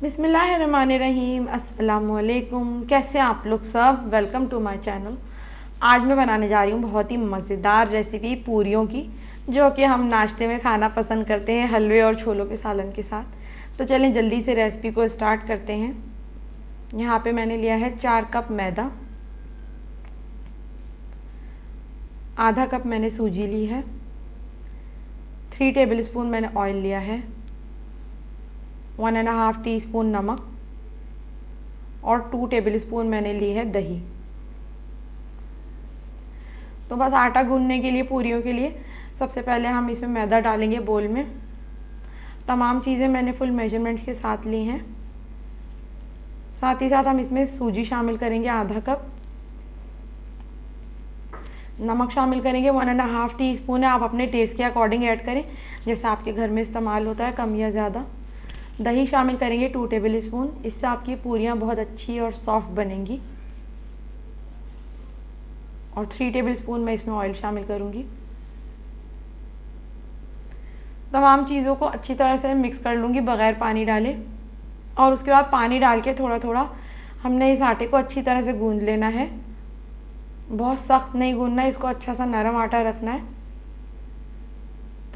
बिस्मिल्लाहिर्रहमानिर्रहीम। अस्सलामुअलैकुम। कैसे आप लोग सब? Welcome to my channel. आज मैं बनाने जा रही हूँ बहुत ही मज़ेदार रेसिपी पूरियों की, जो कि हम नाश्ते में खाना पसंद करते हैं हलवे और छोलों के सालन के साथ। तो चलें जल्दी से रेसिपी को स्टार्ट करते हैं। यहाँ पे मैंने लिया है 4 कप मैदा, आधा कप मैंने सूजी ली है, 3 टेबल स्पून मैंने ऑयल लिया है, 1.5 टीस्पून नमक और 2 टेबल स्पून मैंने ली है दही। तो बस आटा गूंदने के लिए, पूरियों के लिए, सबसे पहले हम इसमें मैदा डालेंगे बोल में। तमाम चीज़ें मैंने फुल मेजरमेंट्स के साथ ली हैं। साथ ही साथ हम इसमें सूजी शामिल करेंगे आधा कप, नमक शामिल करेंगे 1.5 टीस्पून है, आप अपने टेस्ट के अकॉर्डिंग ऐड करें, जैसे आपके घर में इस्तेमाल होता है, कम या ज़्यादा। दही शामिल करेंगे 2 टेबल स्पून, इससे आपकी पूरियाँ बहुत अच्छी और सॉफ्ट बनेंगी। और 3 टेबल स्पून मैं इसमें ऑयल शामिल करूँगी। तमाम चीज़ों को अच्छी तरह से मिक्स कर लूँगी बग़ैर पानी डाले। और उसके बाद पानी डाल के थोड़ा थोड़ा हमने इस आटे को अच्छी तरह से गूंद लेना है। बहुत सख्त नहीं गूंदना है, इसको अच्छा सा नरम आटा रखना है।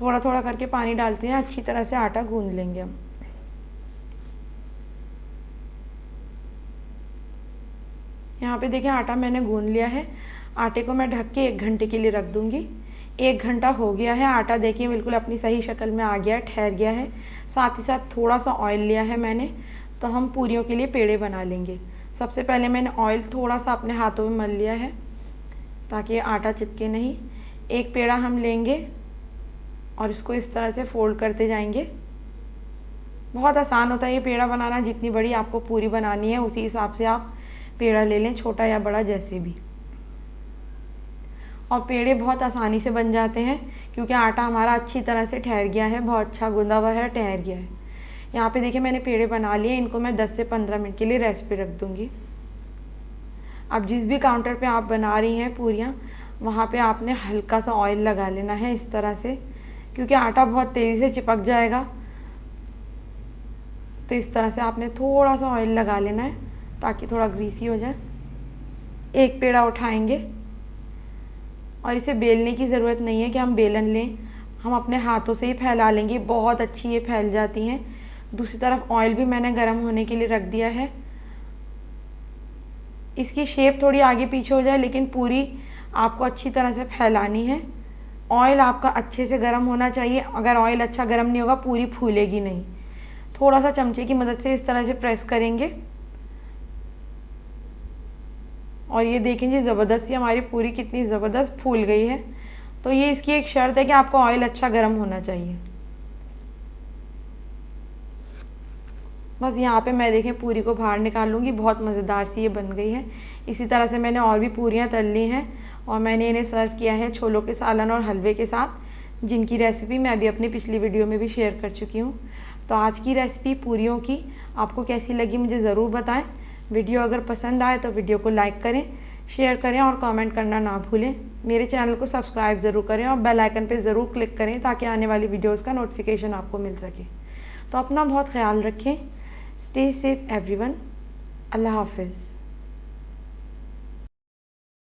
थोड़ा थोड़ा करके पानी डालते हैं, अच्छी तरह से आटा गूंद लेंगे हम। यहाँ पे देखिए आटा मैंने गूंद लिया है। आटे को मैं ढक के 1 घंटे के लिए रख दूँगी। 1 घंटा हो गया है, आटा देखिए बिल्कुल अपनी सही शक्ल में आ गया है, ठहर गया है। साथ ही साथ थोड़ा सा ऑयल लिया है मैंने, तो हम पूरियों के लिए पेड़े बना लेंगे। सबसे पहले मैंने ऑयल थोड़ा सा अपने हाथों में मल लिया है ताकि आटा चिपके नहीं। एक पेड़ा हम लेंगे और इसको इस तरह से फोल्ड करते जाएंगे। बहुत आसान होता है ये पेड़ा बनाना। जितनी बड़ी आपको पूरी बनानी है उसी हिसाब से आप पेड़ा ले लें, छोटा या बड़ा जैसे भी। और पेड़े बहुत आसानी से बन जाते हैं क्योंकि आटा हमारा अच्छी तरह से ठहर गया है, बहुत अच्छा गूंदा हुआ है, ठहर गया है। यहाँ पे देखिए मैंने पेड़े बना लिए, इनको मैं 10 से 15 मिनट के लिए रेस्ट पे रख दूँगी। अब जिस भी काउंटर पे आप बना रही हैं पूरियाँ, वहाँ पे आपने हल्का सा ऑयल लगा लेना है इस तरह से, क्योंकि आटा बहुत तेज़ी से चिपक जाएगा। तो इस तरह से आपने थोड़ा सा ऑयल लगा लेना है ताकि थोड़ा ग्रीसी हो जाए। एक पेड़ा उठाएंगे और इसे बेलने की ज़रूरत नहीं है कि हम बेलन लें, हम अपने हाथों से ही फैला लेंगे, बहुत अच्छी ये फैल जाती हैं। दूसरी तरफ ऑयल भी मैंने गर्म होने के लिए रख दिया है। इसकी शेप थोड़ी आगे पीछे हो जाए, लेकिन पूरी आपको अच्छी तरह से फैलानी है। ऑयल आपका अच्छे से गर्म होना चाहिए। अगर ऑयल अच्छा गर्म नहीं होगा पूरी फूलेगी नहीं। थोड़ा सा चमचे की मदद से इस तरह से प्रेस करेंगे और ये देखें जी ज़बरदस्ती हमारी पूरी कितनी ज़बरदस्त फूल गई है। तो ये इसकी एक शर्त है कि आपको ऑयल अच्छा गर्म होना चाहिए। बस यहाँ पे मैं देखें पूरी को बाहर निकाल लूँगी, बहुत मज़ेदार सी ये बन गई है। इसी तरह से मैंने और भी पूरियाँ तल ली हैं और मैंने इन्हें सर्व किया है छोलों के सालन और हलवे के साथ, जिनकी रेसिपी मैं अभी अपनी पिछली वीडियो में भी शेयर कर चुकी हूँ। तो आज की रेसिपी पूरियों की आपको कैसी लगी मुझे ज़रूर बताएं। वीडियो अगर पसंद आए तो वीडियो को लाइक करें, शेयर करें और कमेंट करना ना भूलें। मेरे चैनल को सब्सक्राइब ज़रूर करें और बेल आइकन पे ज़रूर क्लिक करें ताकि आने वाली वीडियोस का नोटिफिकेशन आपको मिल सके। तो अपना बहुत ख्याल रखें। Stay safe everyone. अल्लाह हाफिज़।